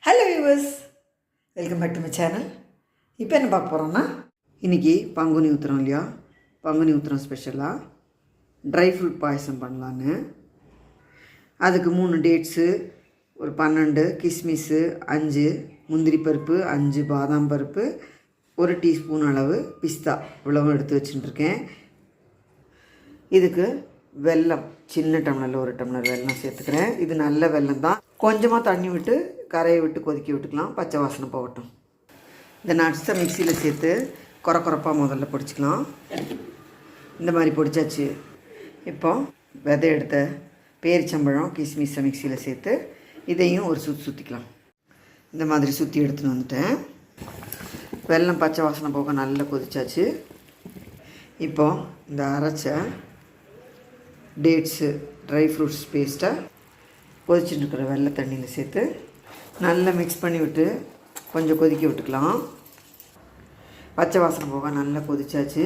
Hello viewers, welcome back to my channel. இப்போ என்ன பார்க்க போகிறோன்னா, இன்றைக்கி பங்குனி உத்திரம் இல்லையா, பங்குனி உத்திரம் ஸ்பெஷலாக ட்ரை ஃப்ரூட் பாயசம் பண்ணலான்னு. அதுக்கு 3 டேட்ஸு, ஒரு 12 கிஸ்மிஸ்ஸு, 5 முந்திரி பருப்பு, 5 பாதாம் பருப்பு, 1 டீஸ்பூன் அளவு பிஸ்தா இவ்வளவும் எடுத்து வச்சுட்டுருக்கேன். இதுக்கு வெல்லம், சின்ன டம்ளரில் 1 டம்ளர் வெல்லம் சேர்த்துக்கிறேன். இது நல்ல வெல்லம் தான். கொஞ்சமாக தண்ணி விட்டு கரையை விட்டு கொதிக்க விட்டுக்கலாம், பச்சை வாசனை போகட்டும். இந்த நட்ஸை மிக்சியில் சேர்த்து குறப்பாக முதல்ல பொடிச்சிக்கலாம். இந்த மாதிரி பொடிச்சாச்சு. இப்போ விதை எடுத்த பேரிச்சம்பழம் கிஸ்மிஸை மிக்சியில் சேர்த்து இதையும் ஒரு சுற்றிக்கலாம். இந்த மாதிரி சுற்றி எடுத்துன்னு வந்துட்டேன். வெல்லம் பச்சை வாசனை போக நல்லா கொதிச்சாச்சு. இப்போ இந்த அரைச்ச டேட்ஸு ட்ரை ஃப்ரூட்ஸ் பேஸ்ட்டை கொதிச்சுட்டு இருக்கிற வெள்ளை தண்ணியில் சேர்த்து நல்லா மிக்ஸ் பண்ணி விட்டு கொஞ்சம் கொதிக்க விட்டுக்கலாம். பச்சை வாசனை போக நல்லா கொதிச்சாச்சு.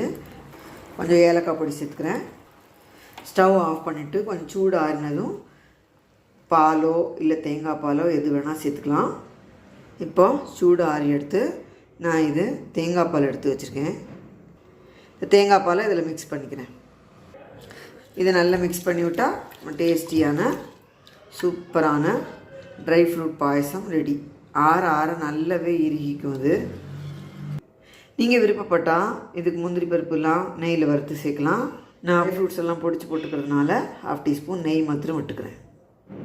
கொஞ்சம் ஏலக்காய் பொடி சேர்த்துக்கிறேன். ஸ்டவ் ஆஃப் பண்ணிவிட்டு கொஞ்சம் சூடு ஆறினதும் பாலோ இல்லை தேங்காய் பாலோ எது வேணால் சேர்த்துக்கலாம். இப்போ சூடு ஆறி எடுத்து நான் இது தேங்காய் பால் எடுத்து வச்சுருக்கேன். இந்த தேங்காய் பாலை இதில் மிக்ஸ் பண்ணிக்கிறேன். இதை நல்லா மிக்ஸ் பண்ணி விட்டால் டேஸ்டியான சூப்பரான ட்ரை ஃப்ரூட் பாயசம் ரெடி. ஆற நல்லாவே இறுகிக்கும். இது நீங்கள் விருப்பப்பட்டால் இதுக்கு முந்திரி பருப்புலாம் நெய்யில் வறுத்து சேர்க்கலாம். நான் ஃப்ரூட்ஸ் எல்லாம் பொடிச்சு போட்டுக்கிறதுனால 1/2 டீஸ்பூன் நெய் மாத்திரம் விட்டுக்கிறேன்.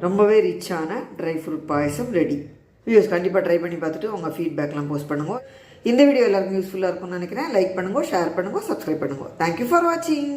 ரொம்பவே ரிச்சான ட்ரை ஃப்ரூட் பாயசம் ரெடி. வீடியோஸ் கண்டிப்பாக ட்ரை பண்ணி பார்த்துட்டு உங்கள் ஃபீட்பேக்லாம் போஸ்ட் பண்ணுங்க. இந்த வீடியோ எல்லாருக்கும் யூஸ்ஃபுல்லாக இருக்கும்னு நினைக்கிறேன். லைக் பண்ணுங்க, ஷேர் பண்ணுங்க, சப்ஸ்கிரைப் பண்ணுங்க. தேங்க்யூ ஃபார் வாட்சிங்.